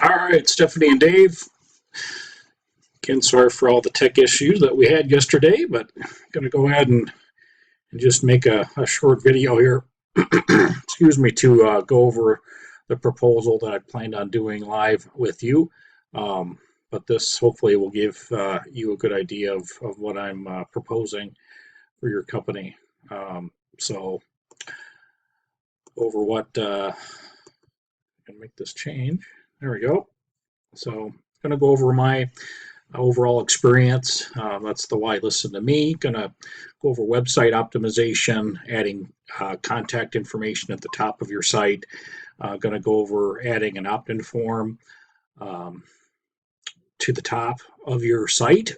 All right, Stephanie and Dave. Again, sorry for all the tech issues that we had yesterday, but I'm going to go ahead and just make a short video here, excuse me, to go over the proposal that I planned on doing live with you. But this hopefully will give you a good idea of what I'm proposing for your company. So over what, I can make this change. There we go. So I'm going to go over my overall experience. That's the why listen to me. Gonna go over website optimization, adding contact information at the top of your site. Gonna go over adding an opt-in form to the top of your site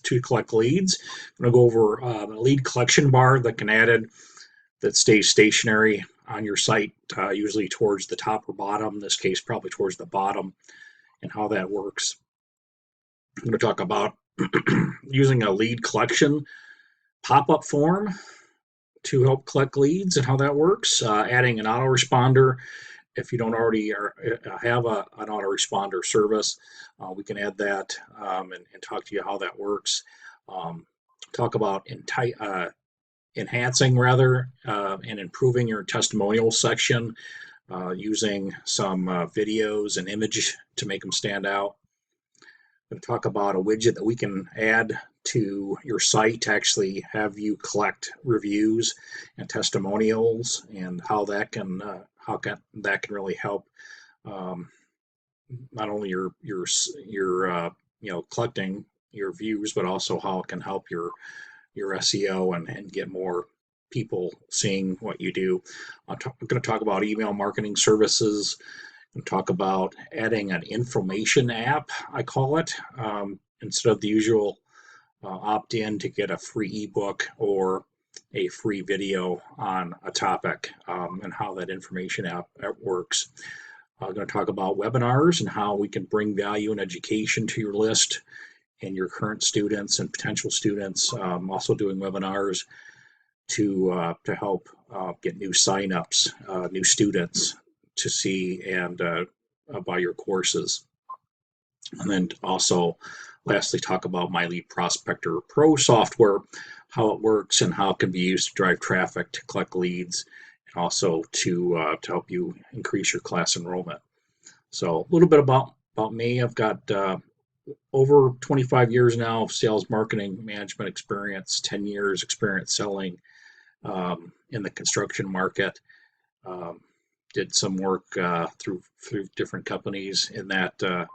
to collect leads. Gonna go over a lead collection bar that can added that stays stationary on your site, usually towards the top or bottom. In this case, probably towards the bottom, and how that works. I'm going to talk about using a lead collection pop-up form to help collect leads and how that works. Adding an autoresponder. If you don't already have an autoresponder service, we can add that and talk to you how that works. Talk about enhancing and improving your testimonial section using some videos and image to make them stand out. I'm going to talk about a widget that we can add to your site to actually have you collect reviews and testimonials, and how that can really help not only your collecting your views, but also how it can help your SEO and get more people seeing what you do. I'm going to talk about email marketing services and talk about adding an information app, I call it, instead of the usual opt-in to get a free ebook or a free video on a topic, and how that information app works. I'm going to talk about webinars and how we can bring value and education to your list and your current students and potential students. Also doing webinars to help get new signups, new students to see and buy your courses. And then also lastly talk about My Lead Prospector Pro software, how it works and how it can be used to drive traffic, to collect leads, and also to help you increase your class enrollment. So a little bit about me. I've got over 25 years now of sales marketing management experience, 10 years experience selling in the construction market. Did some work through different companies in that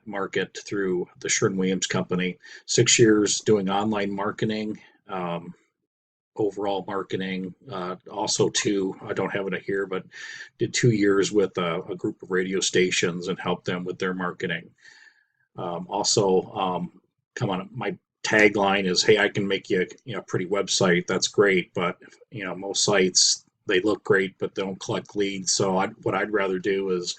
market through the Sherwin-Williams company. 6 years doing online marketing, overall marketing. Also I don't have it here, but did 2 years with a group of radio stations and helped them with their marketing. My tagline is, hey, I can make you a pretty website. That's great, but most sites, they look great, but they don't collect leads. So what I'd rather do is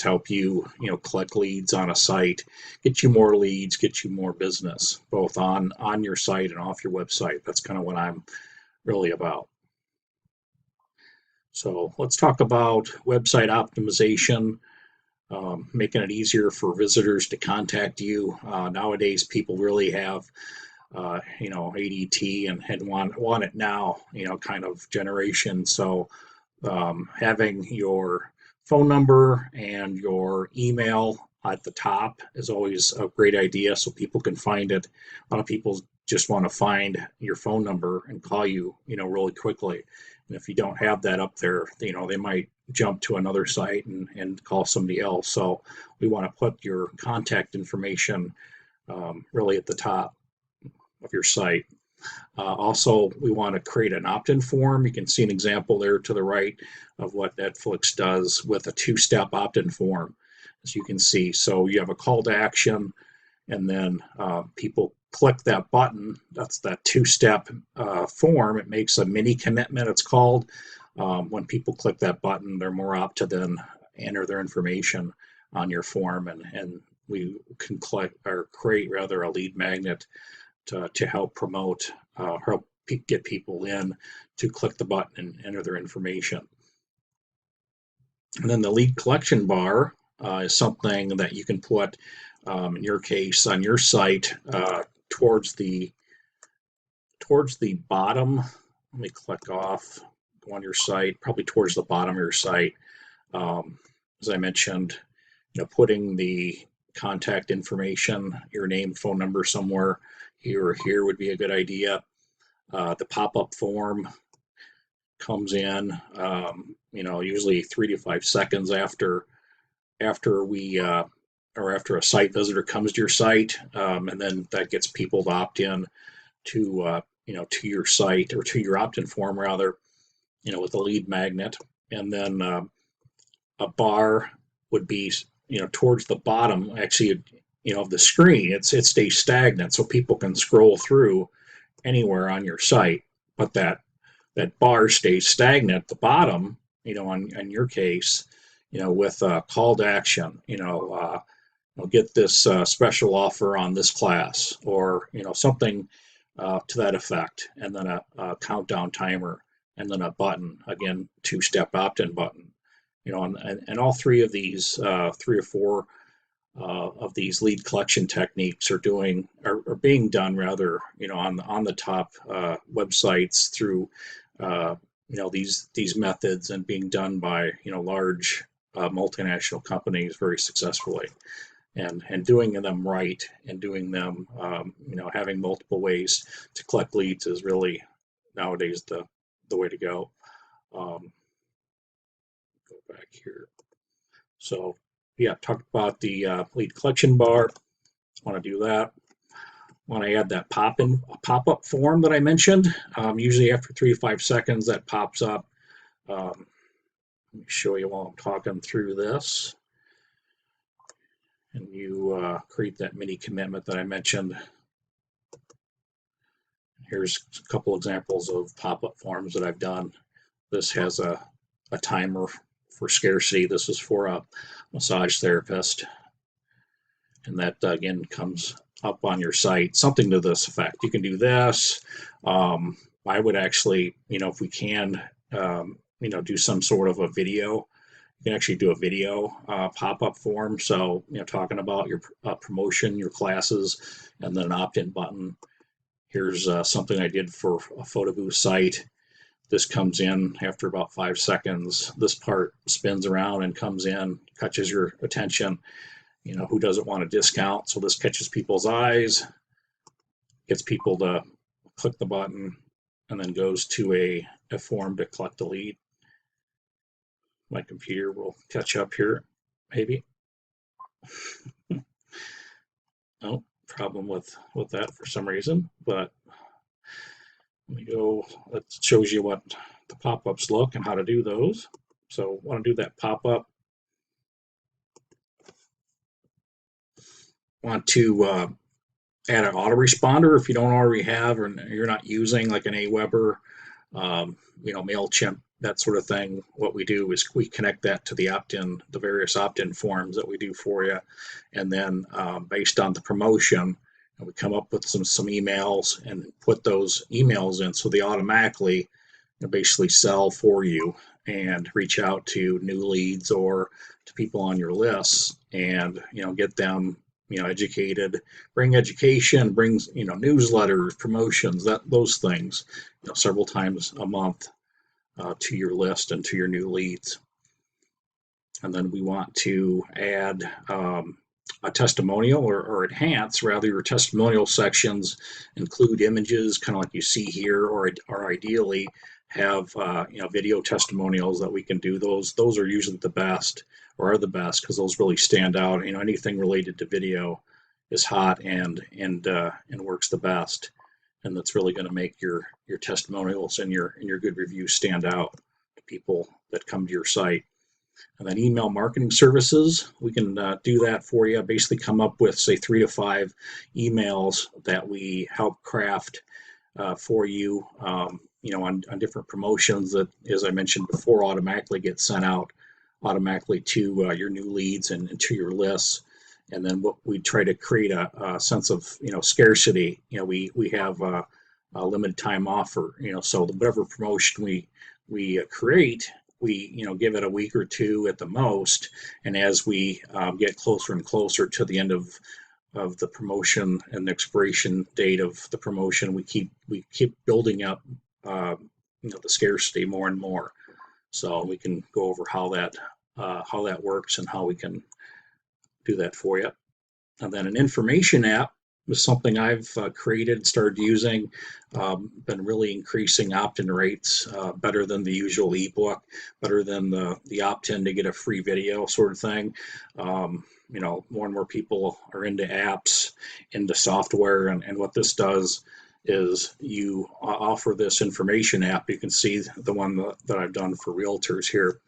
help you, collect leads on a site, get you more leads, get you more business, both on your site and off your website. That's kind of what I'm really about. So let's talk about website optimization, making it easier for visitors to contact you. Nowadays, people really have ADT and want it now, kind of generation. So having your phone number and your email at the top is always a great idea, so people can find it. A lot of people just want to find your phone number and call you, really quickly. And if you don't have that up there, they might jump to another site and call somebody else. So we want to put your contact information really at the top of your site. Also, we want to create an opt-in form. You can see an example there to the right of what Netflix does with a two-step opt-in form, as you can see. So you have a call to action, and then people click that button. That's that two-step form. It makes a mini commitment, it's called. When people click that button, they're more apt to then enter their information on your form, and we can create a lead magnet to help promote, help get people in to click the button and enter their information. And then the lead collection bar is something that you can put, in your case, on your site towards the bottom. Let me click off, go on your site, probably towards the bottom of your site. As I mentioned, putting the contact information, your name, phone number somewhere here or here would be a good idea. The pop-up form comes in, usually 3 to 5 seconds after we or after a site visitor comes to your site, and then that gets people to opt in to to your site, or to your opt-in form rather, with a lead magnet. And then a bar would be towards the bottom actually of the screen. It stays stagnant so people can scroll through anywhere on your site, but that bar stays stagnant at the bottom, on your case, with a call to action, get this special offer on this class, or something to that effect, and then a countdown timer, and then a button, again, two-step opt-in button. And all three of these, 3 or 4 of these lead collection techniques are being done rather, on the top websites through these methods, and being done by large multinational companies very successfully, and doing them right, and doing them having multiple ways to collect leads is really nowadays the way to go. Go back here. So yeah, talked about the lead collection bar. Want to do that. Want to add that pop-up form that I mentioned. Usually after 3 to 5 seconds, that pops up. Let me show you while I'm talking through this. And you create that mini commitment that I mentioned. Here's a couple examples of pop-up forms that I've done. This has a timer for scarcity. This is for a massage therapist. And that, again, comes up on your site, something to this effect. You can do this. I would actually, if we can, do some sort of a video. You can actually do a video pop-up form. So, talking about your promotion, your classes, and then an opt-in button. Here's something I did for a photo booth site. This comes in after about 5 seconds. This part spins around and comes in, catches your attention. Who doesn't want a discount? So this catches people's eyes, gets people to click the button, and then goes to a form to collect a lead. My computer will catch up here, maybe. No problem with that for some reason, but let me go. That shows you what the pop-ups look and how to do those. So I want to do that pop-up. Want to add an autoresponder if you don't already have, or you're not using like an Aweber, MailChimp, that sort of thing. What we do is we connect that to the various opt-in forms that we do for you, and then based on the promotion, we come up with some emails and put those emails in, so they automatically basically sell for you and reach out to new leads or to people on your lists, and get them educated, bring education, brings newsletters, promotions, those things several times a month to your list and to your new leads. And then we want to add a testimonial, or enhance rather your testimonial sections, include images kind of like you see here, or ideally have video testimonials that we can do. Those are usually the best, or are the best, because those really stand out. Anything related to video is hot and works the best, and that's really going to make your testimonials and your good reviews stand out to people that come to your site. And then email marketing services, we can do that for you. Basically come up with, say, 3 to 5 emails that we help craft for you, on different promotions that, as I mentioned before, automatically get sent out automatically to your new leads and to your lists. And then what we try to create a sense of scarcity. We have a limited time offer. So whatever promotion we create, we give it a week or two at the most, and as we get closer and closer to the end of the promotion and the expiration date of the promotion, we keep building up the scarcity more and more. So we can go over how that works and how we can do that for you. And then an information app is something I've created, started using, been really increasing opt-in rates, better than the usual ebook, better than the opt-in to get a free video sort of thing. More and more people are into apps, into software, and what this does is you offer this information app. You can see the one that I've done for realtors here,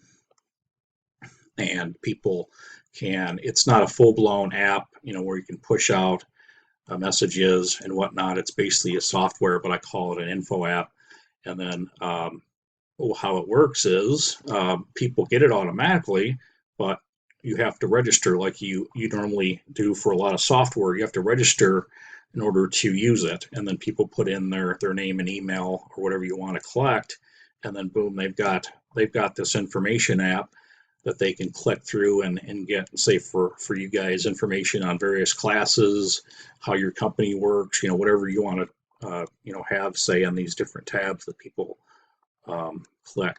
and people can, it's not a full-blown app, where you can push out messages and whatnot. It's basically a software, but I call it an info app. And then how it works is people get it automatically, but you have to register like you normally do for a lot of software. You have to register in order to use it, and then people put in their name and email or whatever you want to collect, and then boom, they've got this information app that they can click through and get, say, for you guys, information on various classes, how your company works, whatever you want to have, say, on these different tabs that people click.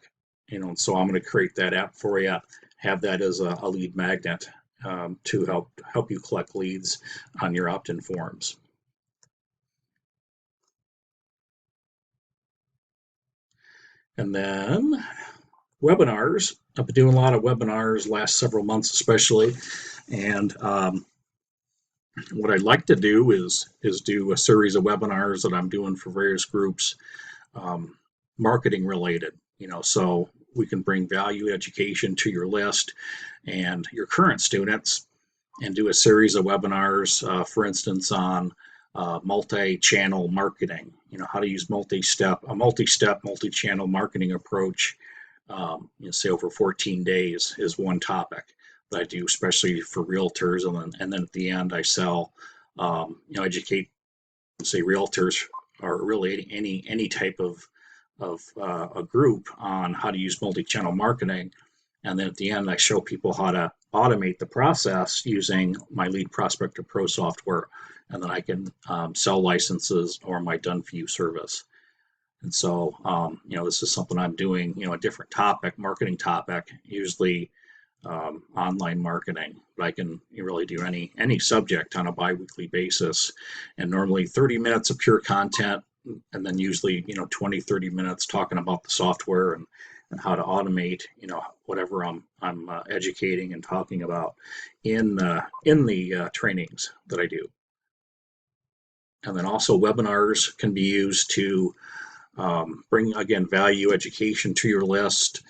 And so I'm going to create that app for you, have that as a lead magnet to help you collect leads on your opt-in forms. And then webinars. I've been doing a lot of webinars last several months, especially, and what I'd like to do is do a series of webinars that I'm doing for various groups, marketing related. So we can bring value education to your list and your current students, and do a series of webinars, for instance, on multi-channel marketing. How to use multi-step, multi-channel marketing approach. Say over 14 days is one topic that I do, especially for realtors, and then at the end I sell, educate, say, realtors, or really any type of a group on how to use multi-channel marketing, and then at the end I show people how to automate the process using my Lead Prospector Pro software, and then I can sell licenses or my Done For You service. And so, this is something I'm doing, a different topic, marketing topic, usually online marketing, but I can really do any subject on a bi-weekly basis, and normally 30 minutes of pure content, and then usually, 20-30 minutes talking about the software and how to automate, whatever I'm educating and talking about in the trainings that I do. And then also webinars can be used to bring, again, value education to your list.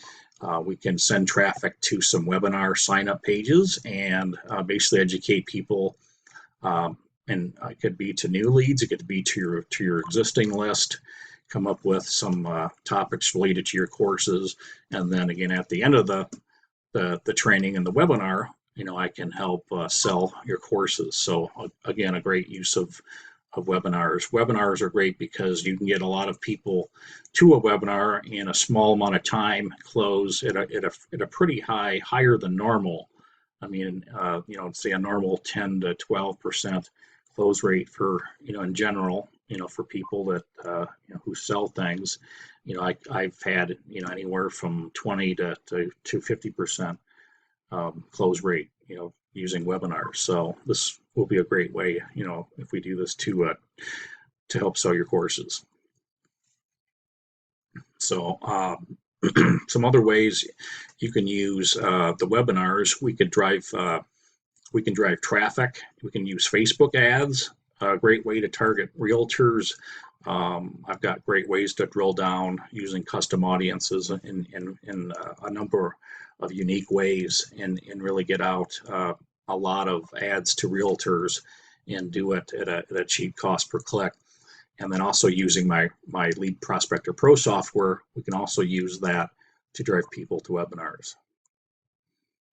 We can send traffic to some webinar sign-up pages and basically educate people. And it could be to new leads, it could be to your existing list. Come up with some topics related to your courses, and then again at the end of the training and the webinar, I can help sell your courses. So again, a great use of webinars. Webinars are great because you can get a lot of people to a webinar in a small amount of time, close at a pretty higher than normal. I mean, say a normal 10 to 12% close rate for, in general, for people that, who sell things. I've had, anywhere from 20 to 50% close rate, using webinars. So this will be a great way, if we do this to help sell your courses. So some other ways you can use the webinars. We can drive traffic. We can use Facebook ads, a great way to target realtors. I've got great ways to drill down using custom audiences in a number of unique ways, and really get out a lot of ads to realtors and do it at a cheap cost per click. And then also using my Lead Prospector Pro software, we can also use that to drive people to webinars.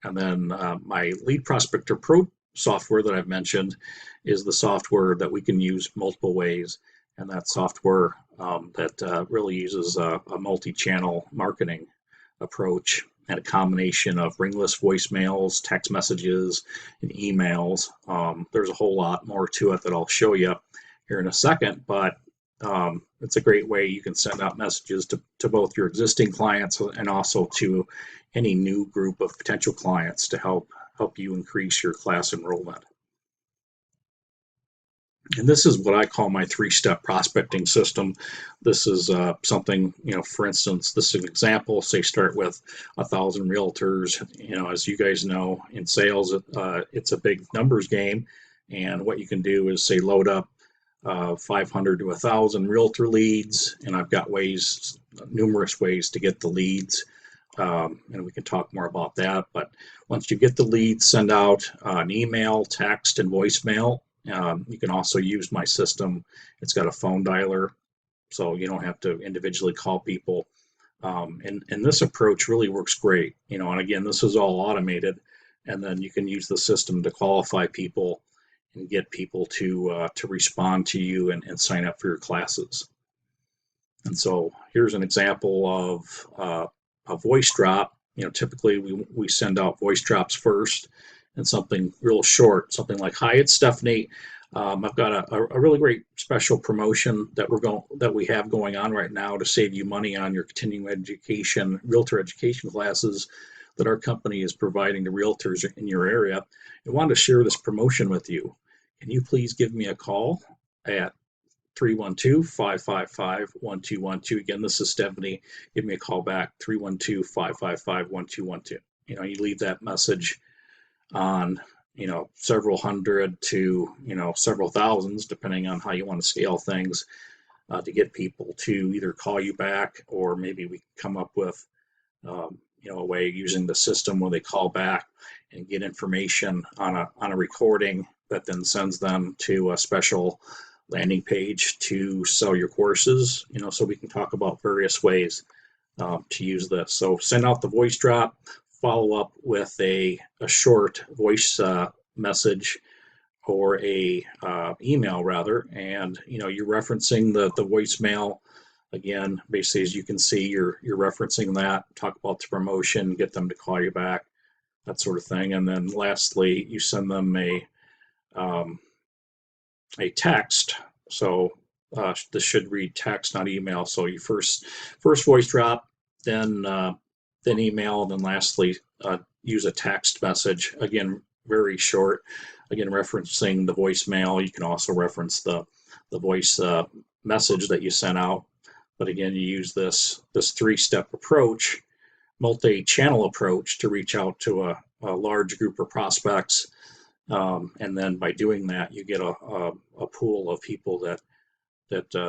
And then my Lead Prospector Pro software that I've mentioned is the software that we can use multiple ways, and that software that really uses a multi-channel marketing approach and a combination of ringless voicemails, text messages, and emails. There's a whole lot more to it that I'll show you here in a second, but it's a great way you can send out messages to both your existing clients and also to any new group of potential clients to help you increase your class enrollment. And this is what I call my three-step prospecting system. This is something, for instance, this is an example. Say start with 1,000 realtors. As you guys know, in sales, it's a big numbers game. And what you can do is say load up 500 to 1,000 realtor leads. And I've got numerous ways to get the leads. And we can talk more about that. But once you get the leads, send out an email, text, and voicemail. You can also use my system. It's got a phone dialer, so you don't have to individually call people. And this approach really works great. And again, this is all automated, and then you can use the system to qualify people and get people to respond to you and sign up for your classes. And so here's an example of a voice drop. Typically we send out voice drops first, and something real short, something like, "Hi, it's Stephanie. I've got a really great special promotion that we have going on right now to save you money on your continuing education, realtor education classes that our company is providing to realtors in your area. I wanted to share this promotion with you. Can you please give me a call at 312-555-1212. Again, this is Stephanie. Give me a call back, 312-555-1212. You leave that message on several hundred to several thousands, depending on how you want to scale things, to get people to either call you back, or maybe we come up with a way using the system where they call back and get information on a recording that then sends them to a special landing page to sell your courses. So we can talk about various ways to use this. So send out the voice drop, follow up with a short voice message or a email rather, and you're referencing the voicemail. Again, basically, as you can see, you're referencing that, talk about the promotion, get them to call you back, that sort of thing. And then lastly, you send them a text. So this should read text, not email. So you first voice drop, then email, and then lastly use a text message. Again, very short. Again, referencing the voicemail. You can also reference the voice message that you sent out. But again, you use this three-step approach, multi-channel approach, to reach out to a large group of prospects. And then by doing that, you get a pool of people that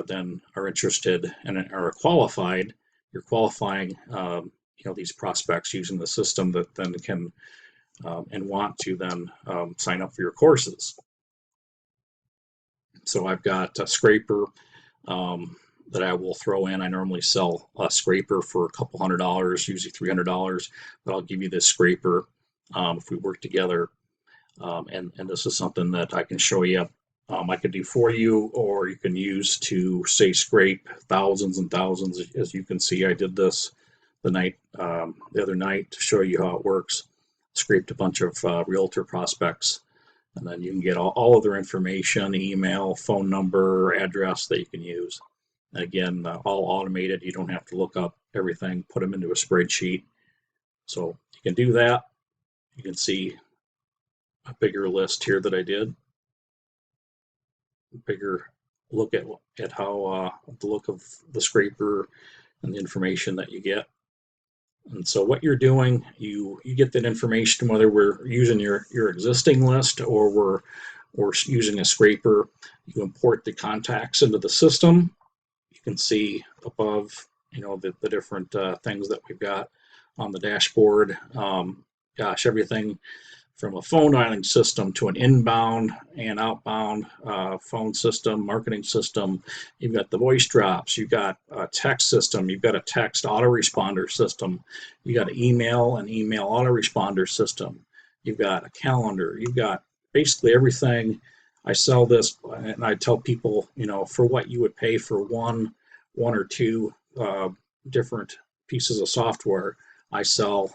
then are interested and are qualified. You're qualifying these prospects using the system that then can and want to then sign up for your courses. So I've got a scraper that I will throw in. I normally sell a scraper for a couple $100, usually $300, but I'll give you this scraper if we work together. And this is something that I can show you. I could do for you, or you can use to say scrape thousands and thousands. As you can see, I did this the other night to show you how it works. Scraped a bunch of realtor prospects, and then you can get all of their information, email, phone number, address that you can use. And again, all automated. You don't have to look up everything, put them into a spreadsheet. So you can do that. You can see a bigger list here that I did. Bigger look at how the look of the scraper and the information that you get. And so what you're doing, you get that information, whether we're using your existing list or we're using a scraper. You import the contacts into the system. You can see above, the different things that we've got on the dashboard. Everything from a phone dialing system to an inbound and outbound phone system, marketing system. You've got the voice drops, you've got a text system, you've got a text autoresponder system, you got an email and email autoresponder system, you've got a calendar, you've got basically everything. I sell this and I tell people, for what you would pay for one or two different pieces of software, I sell,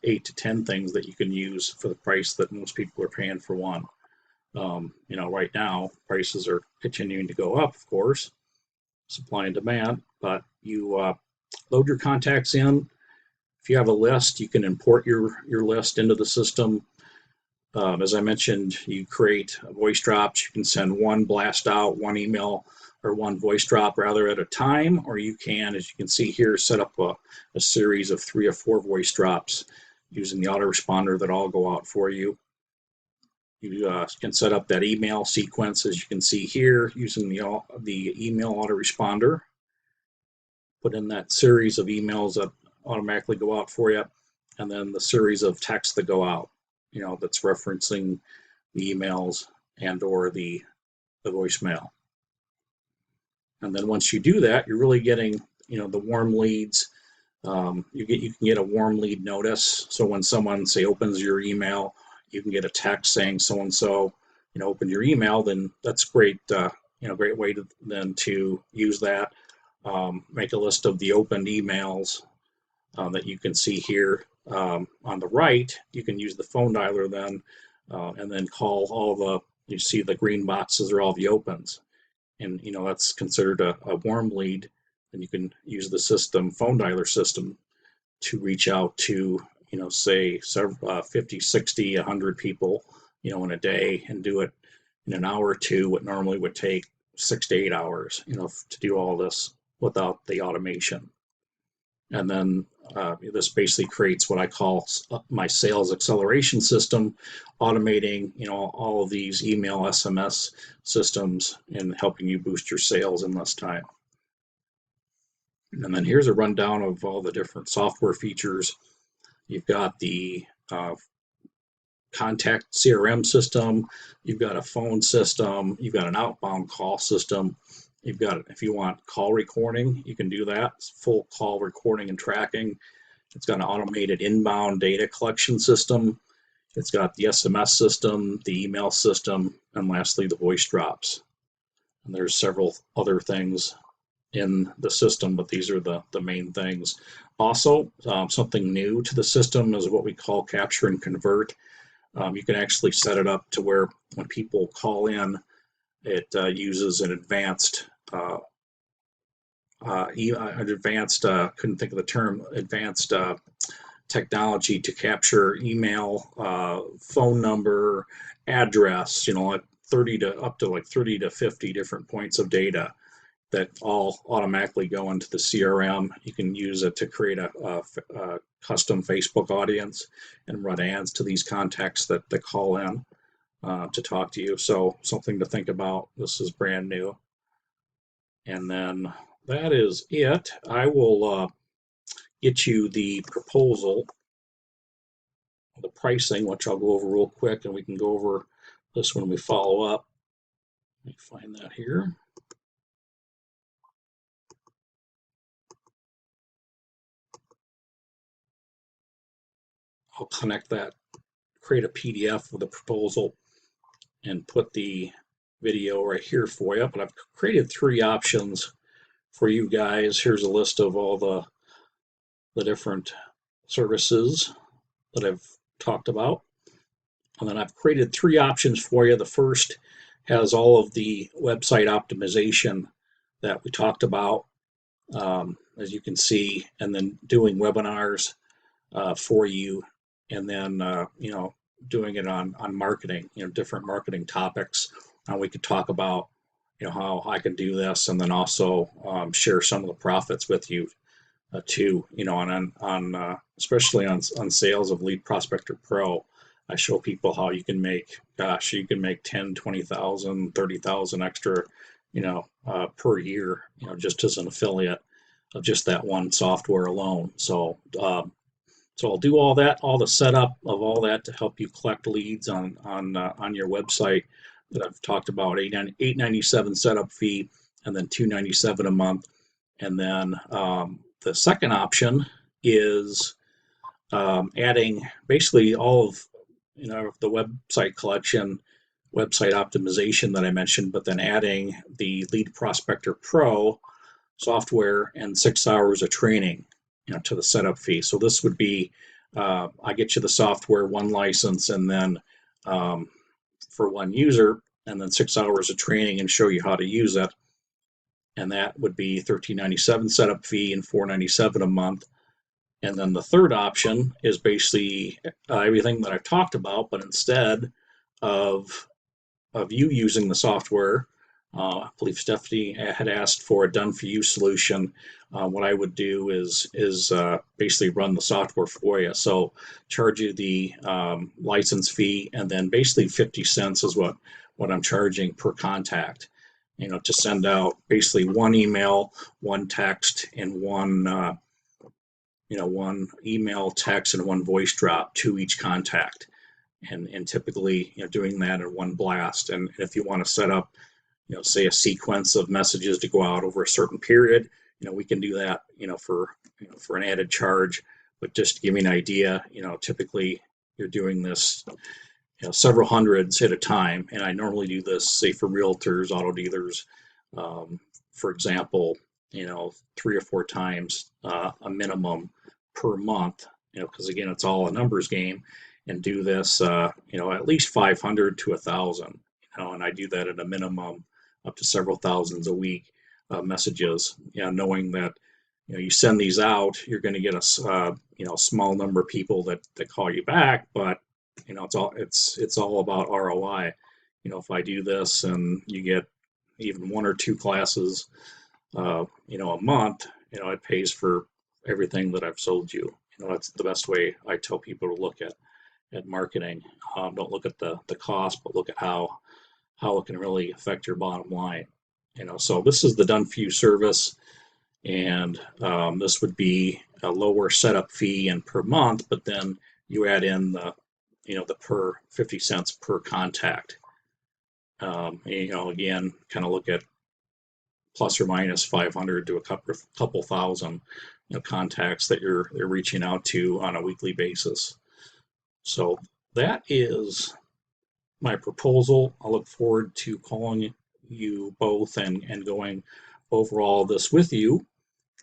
8 to 10 things that you can use for the price that most people are paying for one. Right now prices are continuing to go up, of course, supply and demand, but you load your contacts in. If you have a list, you can import your list into the system. As I mentioned, you create voice drops. You can send one blast out, one email, or one voice drop rather at a time, or you can, as you can see here, set up a series of 3 or 4 voice drops using the autoresponder that all go out for you. You can set up that email sequence, as you can see here, using the email autoresponder. Put in that series of emails that automatically go out for you, and then the series of texts that go out, that's referencing the emails and or the voicemail. And then once you do that, you're really getting, the warm leads. You can get a warm lead notice. So when someone, say, opens your email, you can get a text saying so and so, open your email. Then that's great. Great way to use that. Make a list of the opened emails that you can see here on the right. You can use the phone dialer then, and then call all the. You see the green boxes are all the opens, and that's considered a warm lead. And you can use the phone dialer system to reach out to say 50, 60, 100 people in a day, and do it in an hour or two, what normally would take 6 to 8 hours to do all this without the automation. And then this basically creates what I call my sales acceleration system, automating all of these email SMS systems and helping you boost your sales in less time. And then here's a rundown of all the different software features. You've got the contact CRM system, you've got a phone system, you've got an outbound call system. You've got, if you want call recording, you can do that. It's full call recording and tracking. It's got an automated inbound data collection system. It's got the SMS system, the email system, and lastly, the voice drops. And there's several other things in the system, but these are the main things. Also, something new to the system is what we call capture and convert. You can actually set it up to where when people call in, it uses an advanced, couldn't think of the term, advanced technology to capture email, phone number, address, like 30 to 50 different points of data that all automatically go into the CRM. You can use it to create a custom Facebook audience and run ads to these contacts that call in to talk to you. So something to think about. This is brand new. And then that is it. I will get you the proposal, the pricing, which I'll go over real quick, and we can go over this when we follow up. Let me find that here. I'll connect that, create a PDF with a proposal, and put the video right here for you. But I've created 3 options for you guys. Here's a list of all the different services that I've talked about. And then I've created 3 options for you. The first has all of the website optimization that we talked about, as you can see, and then doing webinars for you, and then doing it on marketing, different marketing topics. We could talk about how I can do this, and then also share some of the profits with you too. On especially on sales of Lead Prospector Pro, I show people how you can make, you can make 10, 20,000, 30,000 extra, per year, just as an affiliate of just that one software alone. So I'll do all that, all the setup of all that to help you collect leads on your website that I've talked about. $897 setup fee, and then $297 a month. And then the second option is adding basically all of the website collection, website optimization that I mentioned, but then adding the Lead Prospector Pro software and 6 hours of training. to the setup fee. So this would be, I get you the software, one license, and then for one user, and then 6 hours of training and show you how to use it. And that would be $13.97 setup fee and $4.97 a month. And then the third option is basically everything that I've talked about, but instead of you using the software, I believe Stephanie had asked for a done-for-you solution. What I would do is basically run the software for you. So charge you the license fee, and then basically 50 cents is what I'm charging per contact. To send out basically one email, one text, and one email, text, and one voice drop to each contact. And typically, doing that in one blast. And if you want to set up, say a sequence of messages to go out over a certain period, we can do that, for an added charge. But just to give you an idea, typically you're doing this, several hundreds at a time. And I normally do this, say, for realtors, auto dealers, for example, 3 or 4 times a minimum per month, because again, it's all a numbers game, and do this, at least 500 to 1,000, and I do that at a minimum up to several thousands a week messages, knowing that, you send these out, you're going to get a small number of people that call you back, but it's all about ROI. If I do this and you get even 1 or 2 classes, a month, it pays for everything that I've sold you. That's the best way I tell people to look at marketing. Don't look at the cost, but look at how it can really affect your bottom line. So this is the done for you service, and this would be a lower setup fee and per month, but then you add in the per 50 cents per contact. Again, kind of look at plus or minus 500 to a couple thousand contacts that you're reaching out to on a weekly basis. So that is my proposal. I look forward to calling you both and going over all this with you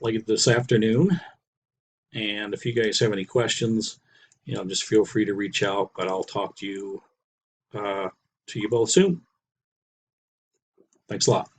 like this afternoon. And if you guys have any questions, just feel free to reach out, but I'll talk to you both soon. Thanks a lot.